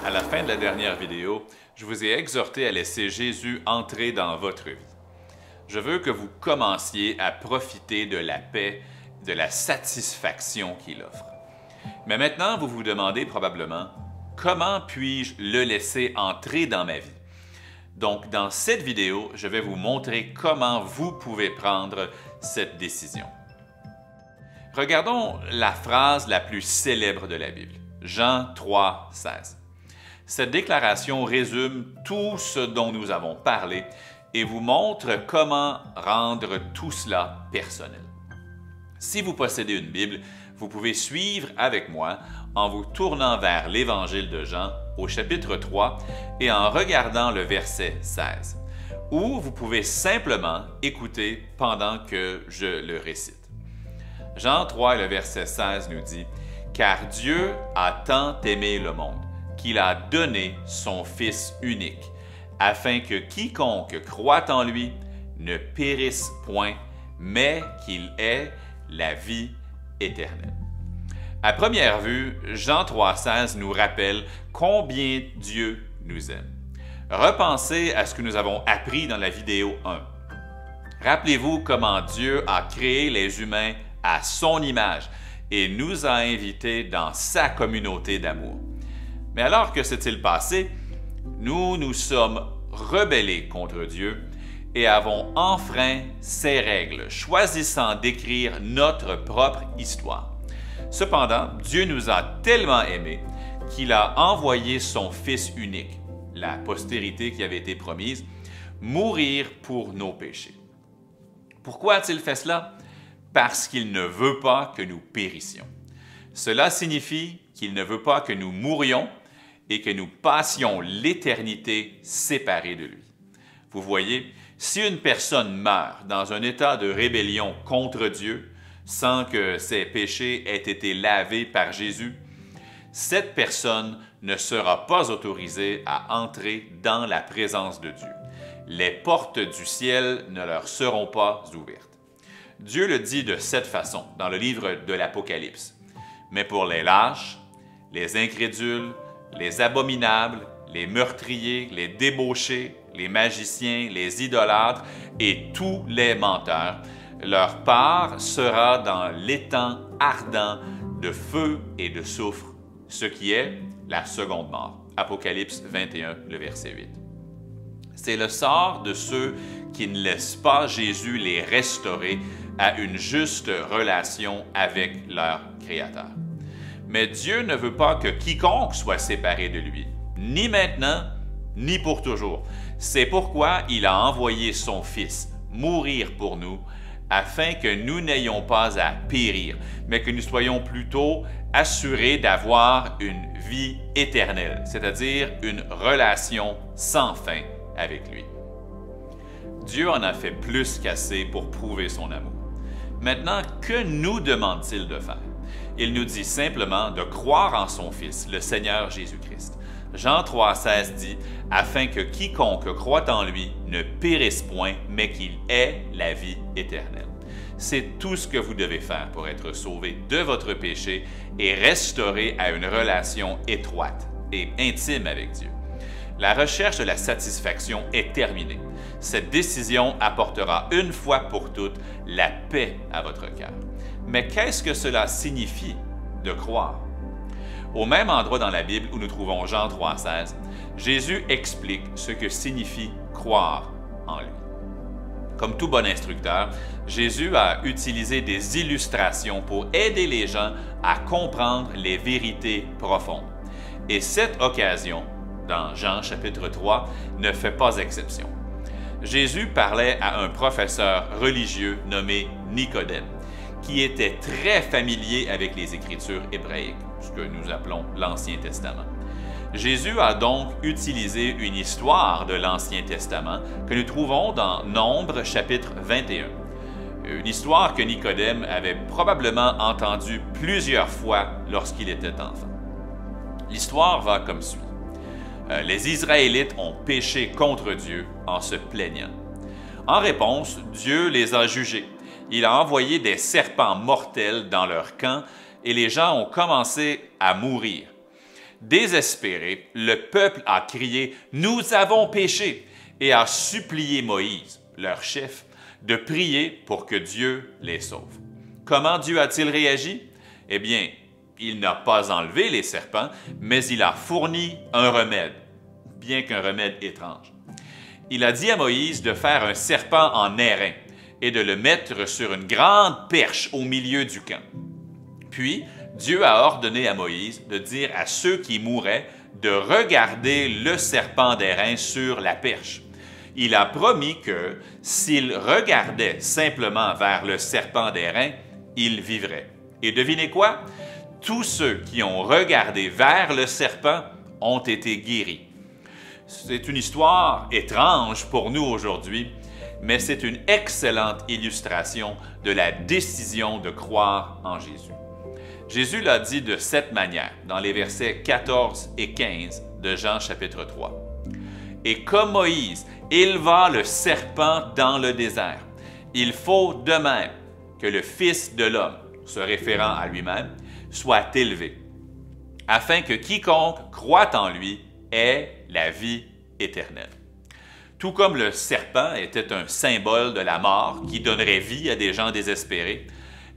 À la fin de la dernière vidéo, je vous ai exhorté à laisser Jésus entrer dans votre vie. Je veux que vous commenciez à profiter de la paix, de la satisfaction qu'il offre. Mais maintenant, vous vous demandez probablement, comment puis-je le laisser entrer dans ma vie? Donc, dans cette vidéo, je vais vous montrer comment vous pouvez prendre cette décision. Regardons la phrase la plus célèbre de la Bible, Jean 3, 16. Cette déclaration résume tout ce dont nous avons parlé et vous montre comment rendre tout cela personnel. Si vous possédez une Bible, vous pouvez suivre avec moi en vous tournant vers l'Évangile de Jean au chapitre 3 et en regardant le verset 16, ou vous pouvez simplement écouter pendant que je le récite. Jean 3 et le verset 16 nous dit « Car Dieu a tant aimé le monde qu'il a donné son Fils unique, afin que quiconque croit en lui ne périsse point, mais qu'il ait la vie éternelle. » À première vue, Jean 3,16 nous rappelle combien Dieu nous aime. Repensez à ce que nous avons appris dans la vidéo 1. Rappelez-vous comment Dieu a créé les humains à son image et nous a invités dans sa communauté d'amour. Mais alors que s'est-il passé? Nous nous sommes rebellés contre Dieu et avons enfreint ses règles, choisissant d'écrire notre propre histoire. Cependant, Dieu nous a tellement aimés qu'il a envoyé son Fils unique, la postérité qui avait été promise, mourir pour nos péchés. Pourquoi a-t-il fait cela? Parce qu'il ne veut pas que nous périssions. Cela signifie qu'il ne veut pas que nous mourions et que nous passions l'éternité séparés de lui. Vous voyez, si une personne meurt dans un état de rébellion contre Dieu, sans que ses péchés aient été lavés par Jésus, cette personne ne sera pas autorisée à entrer dans la présence de Dieu. Les portes du ciel ne leur seront pas ouvertes. Dieu le dit de cette façon dans le livre de l'Apocalypse. Mais pour les lâches, les incrédules, les abominables, les meurtriers, les débauchés, les magiciens, les idolâtres et tous les menteurs, leur part sera dans l'étang ardent de feu et de soufre, ce qui est la seconde mort. Apocalypse 21, le verset 8. C'est le sort de ceux qui ne laissent pas Jésus les restaurer à une juste relation avec leur Créateur. Mais Dieu ne veut pas que quiconque soit séparé de lui, ni maintenant, ni pour toujours. C'est pourquoi il a envoyé son Fils mourir pour nous, afin que nous n'ayons pas à périr, mais que nous soyons plutôt assurés d'avoir une vie éternelle, c'est-à-dire une relation sans fin avec lui. Dieu en a fait plus qu'assez pour prouver son amour. Maintenant, que nous demande-t-il de faire? Il nous dit simplement de croire en son Fils, le Seigneur Jésus-Christ. Jean 3,16 dit « Afin que quiconque croit en lui ne périsse point, mais qu'il ait la vie éternelle. » C'est tout ce que vous devez faire pour être sauvé de votre péché et restauré à une relation étroite et intime avec Dieu. La recherche de la satisfaction est terminée. Cette décision apportera une fois pour toutes la paix à votre cœur. Mais qu'est-ce que cela signifie de croire? Au même endroit dans la Bible où nous trouvons Jean 3,16, Jésus explique ce que signifie croire en lui. Comme tout bon instructeur, Jésus a utilisé des illustrations pour aider les gens à comprendre les vérités profondes. Et cette occasion, dans Jean chapitre 3, ne fait pas exception. Jésus parlait à un professeur religieux nommé Nicodème, qui était très familier avec les Écritures hébraïques, ce que nous appelons l'Ancien Testament. Jésus a donc utilisé une histoire de l'Ancien Testament que nous trouvons dans Nombre chapitre 21. Une histoire que Nicodème avait probablement entendue plusieurs fois lorsqu'il était enfant. L'histoire va comme suit. Les Israélites ont péché contre Dieu en se plaignant. En réponse, Dieu les a jugés. Il a envoyé des serpents mortels dans leur camp et les gens ont commencé à mourir. Désespéré, le peuple a crié « Nous avons péché » et a supplié Moïse, leur chef, de prier pour que Dieu les sauve. Comment Dieu a-t-il réagi? Eh bien, il n'a pas enlevé les serpents, mais il a fourni un remède, bien qu'un remède étrange. Il a dit à Moïse de faire un serpent en airain et de le mettre sur une grande perche au milieu du camp. Puis, Dieu a ordonné à Moïse de dire à ceux qui mouraient de regarder le serpent d'airain sur la perche. Il a promis que, s'ils regardaient simplement vers le serpent d'airain, ils vivraient. Et devinez quoi? Tous ceux qui ont regardé vers le serpent ont été guéris. C'est une histoire étrange pour nous aujourd'hui, mais c'est une excellente illustration de la décision de croire en Jésus. Jésus l'a dit de cette manière dans les versets 14 et 15 de Jean chapitre 3. « Et comme Moïse éleva le serpent dans le désert, il faut de même que le Fils de l'homme, se référant à lui-même, soit élevé, afin que quiconque croit en lui ait la vie éternelle. » Tout comme le serpent était un symbole de la mort qui donnerait vie à des gens désespérés,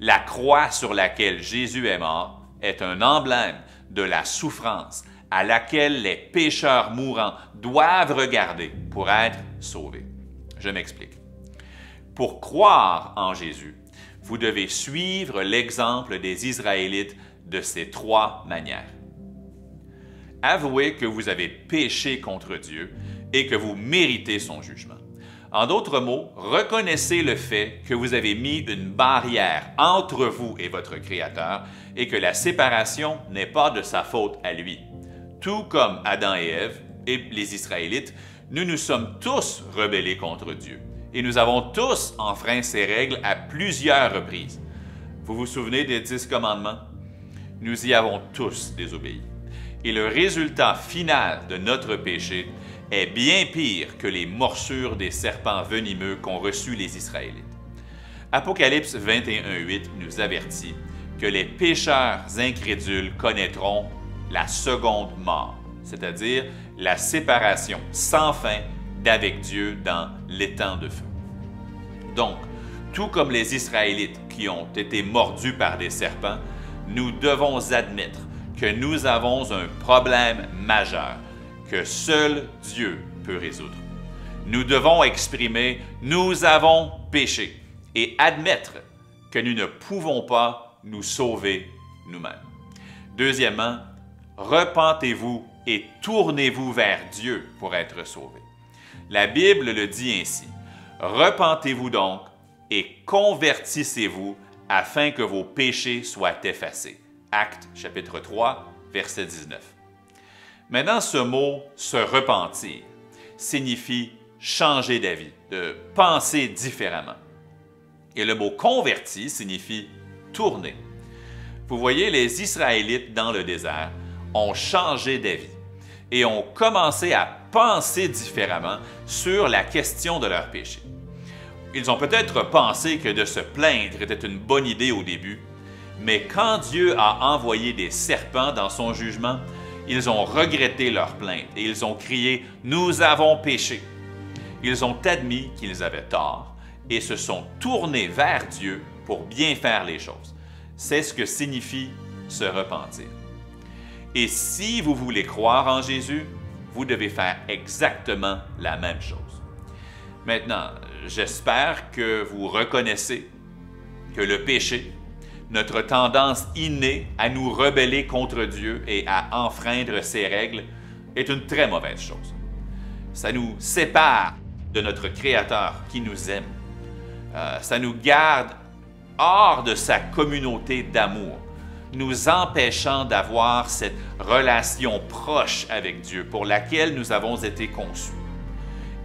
la croix sur laquelle Jésus est mort est un emblème de la souffrance à laquelle les pécheurs mourants doivent regarder pour être sauvés. Je m'explique. Pour croire en Jésus, vous devez suivre l'exemple des Israélites de ces trois manières. Avouez que vous avez péché contre Dieu et que vous méritez son jugement. En d'autres mots, reconnaissez le fait que vous avez mis une barrière entre vous et votre Créateur et que la séparation n'est pas de sa faute à lui. Tout comme Adam et Ève et les Israélites, nous nous sommes tous rebellés contre Dieu et nous avons tous enfreint ses règles à plusieurs reprises. Vous vous souvenez des 10 commandements? Nous y avons tous désobéi. Et le résultat final de notre péché est bien pire que les morsures des serpents venimeux qu'ont reçus les Israélites. Apocalypse 21:8 nous avertit que les pécheurs incrédules connaîtront la seconde mort, c'est-à-dire la séparation sans fin d'avec Dieu dans l'étang de feu. Donc, tout comme les Israélites qui ont été mordus par des serpents, nous devons admettre que nous avons un problème majeur que seul Dieu peut résoudre. Nous devons exprimer « Nous avons péché » et admettre que nous ne pouvons pas nous sauver nous-mêmes. Deuxièmement, repentez-vous et tournez-vous vers Dieu pour être sauvés. La Bible le dit ainsi. « Repentez-vous donc et convertissez-vous afin que vos péchés soient effacés. » Actes chapitre 3, verset 19. Maintenant, ce mot « se repentir » signifie changer d'avis, de penser différemment. Et le mot « converti » signifie tourner. Vous voyez, les Israélites dans le désert ont changé d'avis et ont commencé à penser différemment sur la question de leur péché. Ils ont peut-être pensé que de se plaindre était une bonne idée au début, mais quand Dieu a envoyé des serpents dans son jugement, ils ont regretté leur plainte et ils ont crié « Nous avons péché ». Ils ont admis qu'ils avaient tort et se sont tournés vers Dieu pour bien faire les choses. C'est ce que signifie se repentir. Et si vous voulez croire en Jésus, vous devez faire exactement la même chose. Maintenant, j'espère que vous reconnaissez que le péché, notre tendance innée à nous rebeller contre Dieu et à enfreindre ses règles, est une très mauvaise chose. Ça nous sépare de notre Créateur qui nous aime. Ça nous garde hors de sa communauté d'amour, nous empêchant d'avoir cette relation proche avec Dieu pour laquelle nous avons été conçus.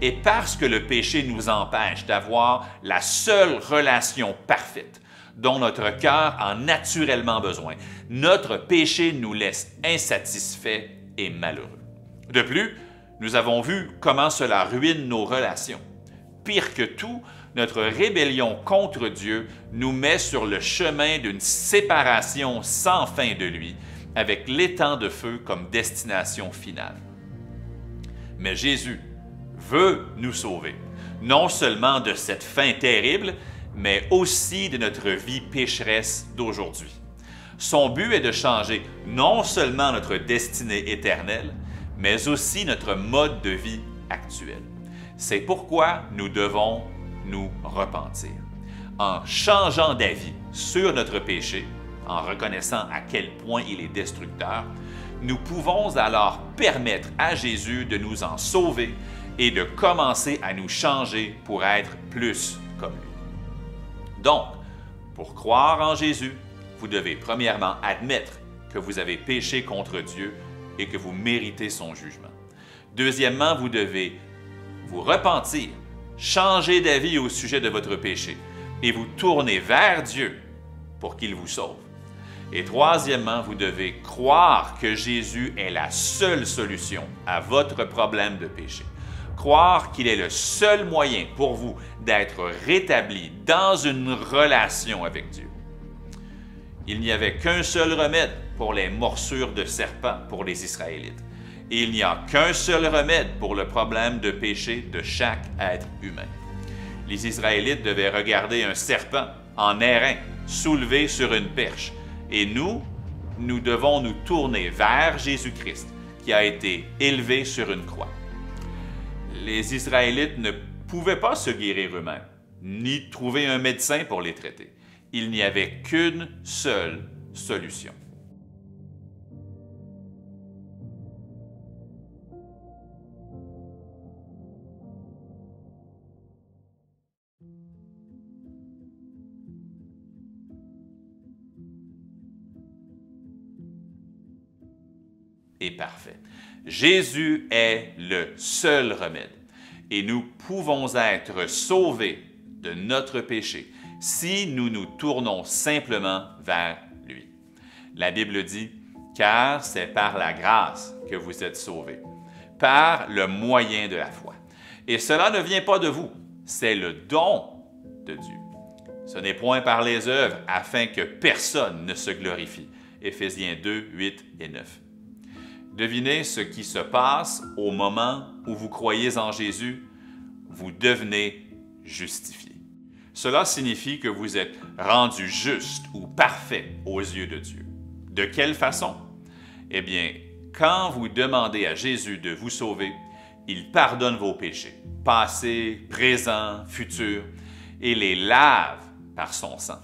Et parce que le péché nous empêche d'avoir la seule relation parfaite dont notre cœur a naturellement besoin, notre péché nous laisse insatisfaits et malheureux. De plus, nous avons vu comment cela ruine nos relations. Pire que tout, notre rébellion contre Dieu nous met sur le chemin d'une séparation sans fin de lui avec l'étang de feu comme destination finale. Mais Jésus veut nous sauver, non seulement de cette fin terrible, mais aussi de notre vie pécheresse d'aujourd'hui. Son but est de changer non seulement notre destinée éternelle, mais aussi notre mode de vie actuel. C'est pourquoi nous devons nous repentir. En changeant d'avis sur notre péché, en reconnaissant à quel point il est destructeur, nous pouvons alors permettre à Jésus de nous en sauver et de commencer à nous changer pour être plus comme lui. Donc, pour croire en Jésus, vous devez premièrement admettre que vous avez péché contre Dieu et que vous méritez son jugement. Deuxièmement, vous devez vous repentir, changer d'avis au sujet de votre péché et vous tourner vers Dieu pour qu'il vous sauve. Et troisièmement, vous devez croire que Jésus est la seule solution à votre problème de péché. Croire qu'il est le seul moyen pour vous d'être rétabli dans une relation avec Dieu. Il n'y avait qu'un seul remède pour les morsures de serpent pour les Israélites. Et il n'y a qu'un seul remède pour le problème de péché de chaque être humain. Les Israélites devaient regarder un serpent en airain, soulevé sur une perche. Et nous devons nous tourner vers Jésus-Christ, qui a été élevé sur une croix. Les Israélites ne pouvaient pas se guérir eux-mêmes, ni trouver un médecin pour les traiter. Il n'y avait qu'une seule solution. Et parfait. Jésus est le seul remède et nous pouvons être sauvés de notre péché si nous nous tournons simplement vers lui. La Bible dit, car c'est par la grâce que vous êtes sauvés, par le moyen de la foi. Et cela ne vient pas de vous, c'est le don de Dieu. Ce n'est point par les œuvres afin que personne ne se glorifie. Éphésiens 2, 8 et 9. Devinez ce qui se passe au moment où vous croyez en Jésus, vous devenez justifié. Cela signifie que vous êtes rendu juste ou parfait aux yeux de Dieu. De quelle façon? Eh bien, quand vous demandez à Jésus de vous sauver, il pardonne vos péchés, passés, présents, futurs, et les lave par son sang.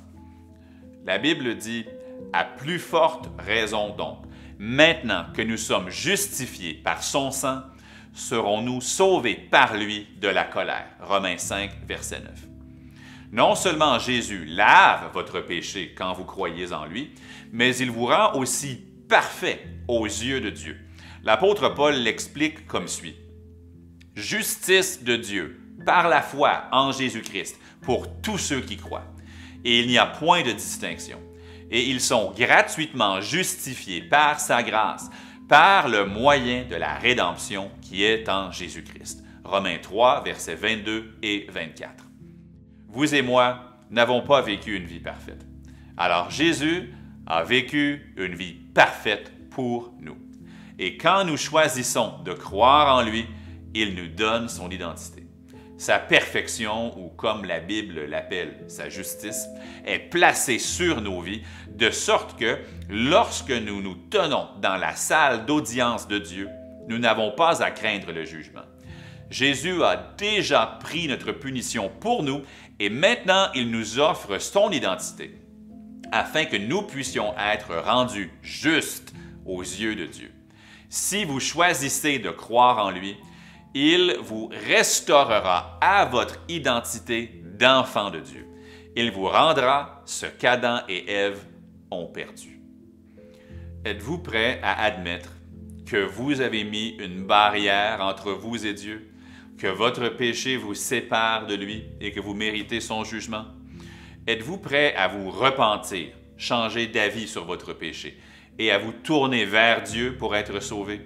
La Bible dit, à plus forte raison donc, maintenant que nous sommes justifiés par son sang, serons-nous sauvés par lui de la colère. Romains 5, verset 9. Non seulement Jésus lave votre péché quand vous croyez en lui, mais il vous rend aussi parfait aux yeux de Dieu. L'apôtre Paul l'explique comme suit. Justice de Dieu par la foi en Jésus-Christ pour tous ceux qui croient. Et il n'y a point de distinction. Et ils sont gratuitement justifiés par sa grâce, par le moyen de la rédemption qui est en Jésus-Christ. Romains 3, versets 22 et 24. Vous et moi n'avons pas vécu une vie parfaite. Alors Jésus a vécu une vie parfaite pour nous. Et quand nous choisissons de croire en lui, il nous donne son identité. Sa perfection, ou comme la Bible l'appelle, sa justice, est placée sur nos vies, de sorte que lorsque nous nous tenons dans la salle d'audience de Dieu, nous n'avons pas à craindre le jugement. Jésus a déjà pris notre punition pour nous et maintenant il nous offre son identité, afin que nous puissions être rendus justes aux yeux de Dieu. Si vous choisissez de croire en lui, il vous restaurera à votre identité d'enfant de Dieu. Il vous rendra ce qu'Adam et Ève ont perdu. Êtes-vous prêt à admettre que vous avez mis une barrière entre vous et Dieu, que votre péché vous sépare de lui et que vous méritez son jugement? Êtes-vous prêt à vous repentir, changer d'avis sur votre péché et à vous tourner vers Dieu pour être sauvé?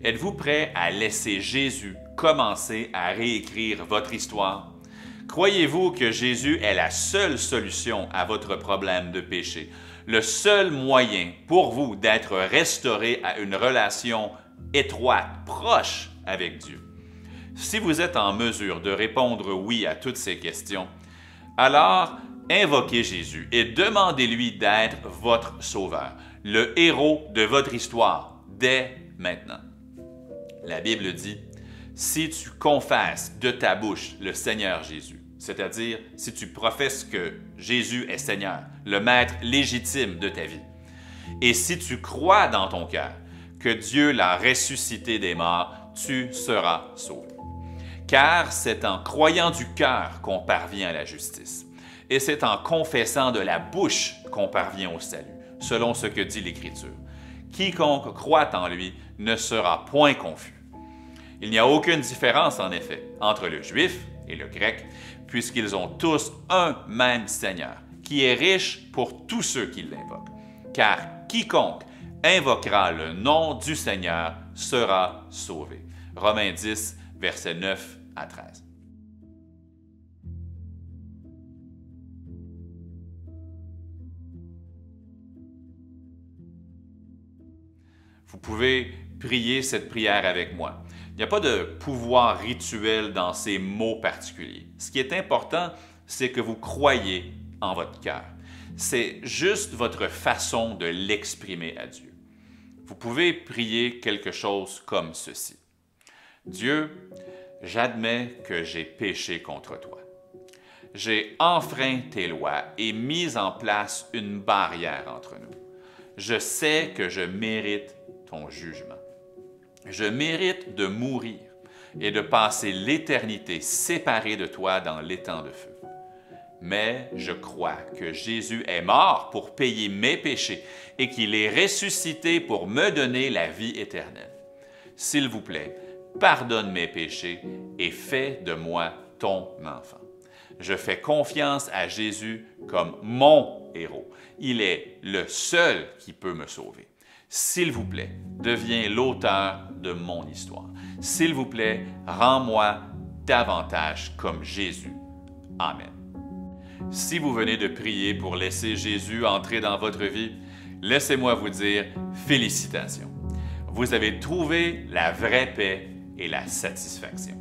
Êtes-vous prêt à laisser Jésus commencer à réécrire votre histoire? Croyez-vous que Jésus est la seule solution à votre problème de péché, le seul moyen pour vous d'être restauré à une relation étroite, proche avec Dieu. Si vous êtes en mesure de répondre oui à toutes ces questions, alors invoquez Jésus et demandez-lui d'être votre sauveur, le héros de votre histoire, dès maintenant. La Bible dit, si tu confesses de ta bouche le Seigneur Jésus, c'est-à-dire si tu professes que Jésus est Seigneur, le maître légitime de ta vie, et si tu crois dans ton cœur que Dieu l'a ressuscité des morts, tu seras sauvé. Car c'est en croyant du cœur qu'on parvient à la justice, et c'est en confessant de la bouche qu'on parvient au salut, selon ce que dit l'Écriture. Quiconque croit en lui ne sera point confus. Il n'y a aucune différence, en effet, entre le juif et le grec, puisqu'ils ont tous un même Seigneur, qui est riche pour tous ceux qui l'invoquent. Car quiconque invoquera le nom du Seigneur sera sauvé. Romains 10, versets 9 à 13. Vous pouvez prier cette prière avec moi. Il n'y a pas de pouvoir rituel dans ces mots particuliers. Ce qui est important, c'est que vous croyez en votre cœur. C'est juste votre façon de l'exprimer à Dieu. Vous pouvez prier quelque chose comme ceci. Dieu, j'admets que j'ai péché contre toi. J'ai enfreint tes lois et mis en place une barrière entre nous. Je sais que je mérite ton jugement. Je mérite de mourir et de passer l'éternité séparée de toi dans l'étang de feu. Mais je crois que Jésus est mort pour payer mes péchés et qu'il est ressuscité pour me donner la vie éternelle. S'il vous plaît, pardonne mes péchés et fais de moi ton enfant. Je fais confiance à Jésus comme mon héros. Il est le seul qui peut me sauver. S'il vous plaît, deviens l'auteur de mon histoire. S'il vous plaît, rends-moi davantage comme Jésus. Amen. Si vous venez de prier pour laisser Jésus entrer dans votre vie, laissez-moi vous dire félicitations. Vous avez trouvé la vraie paix et la satisfaction.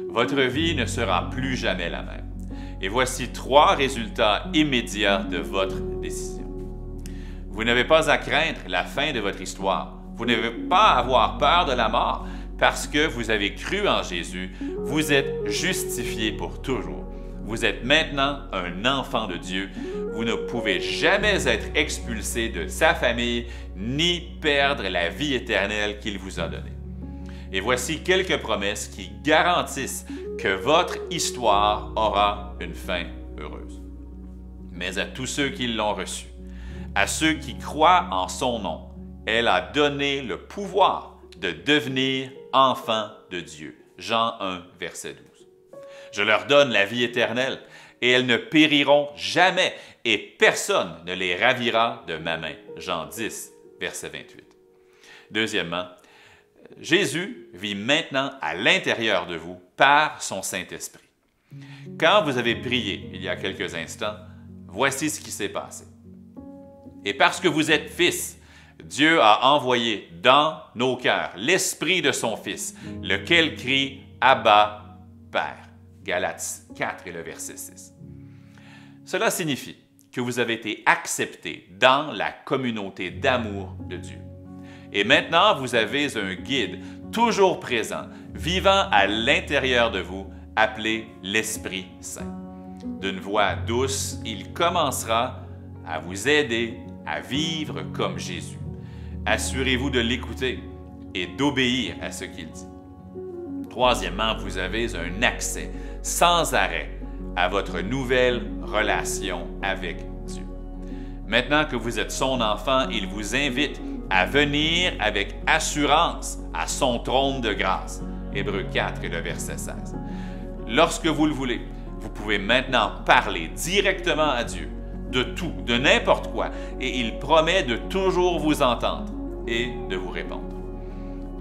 Votre vie ne sera plus jamais la même. Et voici 3 résultats immédiats de votre décision. Vous n'avez pas à craindre la fin de votre histoire. Vous n'avez pas à avoir peur de la mort parce que vous avez cru en Jésus. Vous êtes justifié pour toujours. Vous êtes maintenant un enfant de Dieu. Vous ne pouvez jamais être expulsé de sa famille ni perdre la vie éternelle qu'il vous a donnée. Et voici quelques promesses qui garantissent que votre histoire aura une fin heureuse. Mais à tous ceux qui l'ont reçu, à ceux qui croient en son nom, elle a donné le pouvoir de devenir enfants de Dieu. Jean 1, verset 12. Je leur donne la vie éternelle, et elles ne périront jamais, et personne ne les ravira de ma main. Jean 10, verset 28. Deuxièmement, Jésus vit maintenant à l'intérieur de vous par son Saint-Esprit. Quand vous avez prié il y a quelques instants, voici ce qui s'est passé. Et parce que vous êtes fils, Dieu a envoyé dans nos cœurs l'Esprit de son Fils, lequel crie « Abba, Père ». Galates 4 et le verset 6. Cela signifie que vous avez été acceptés dans la communauté d'amour de Dieu. Et maintenant, vous avez un guide toujours présent, vivant à l'intérieur de vous, appelé l'Esprit Saint. D'une voix douce, il commencera à vous aider à vivre comme Jésus. Assurez-vous de l'écouter et d'obéir à ce qu'il dit. Troisièmement, vous avez un accès sans arrêt à votre nouvelle relation avec Dieu. Maintenant que vous êtes son enfant, il vous invite à venir avec assurance à son trône de grâce. Hébreux 4 et le verset 16. Lorsque vous le voulez, vous pouvez maintenant parler directement à Dieu de tout, de n'importe quoi, et il promet de toujours vous entendre et de vous répondre.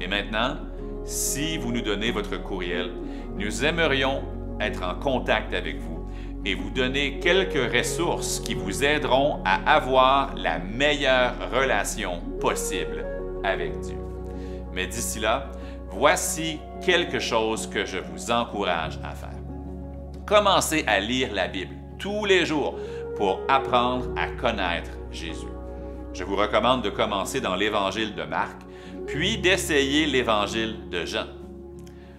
Et maintenant, si vous nous donnez votre courriel, nous aimerions être en contact avec vous et vous donner quelques ressources qui vous aideront à avoir la meilleure relation possible avec Dieu. Mais d'ici là, voici quelque chose que je vous encourage à faire. Commencez à lire la Bible tous les jours pour apprendre à connaître Jésus. Je vous recommande de commencer dans l'Évangile de Marc, puis d'essayer l'Évangile de Jean.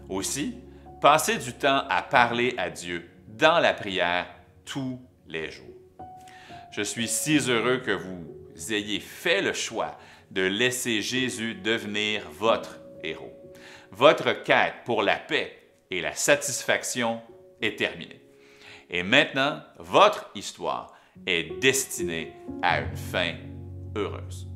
Aussi, passez du temps à parler à Dieu dans la prière tous les jours. Je suis si heureux que vous ayez fait le choix de laisser Jésus devenir votre héros. Votre quête pour la paix et la satisfaction est terminée. Et maintenant, votre histoire est destinée à une fin heureuse.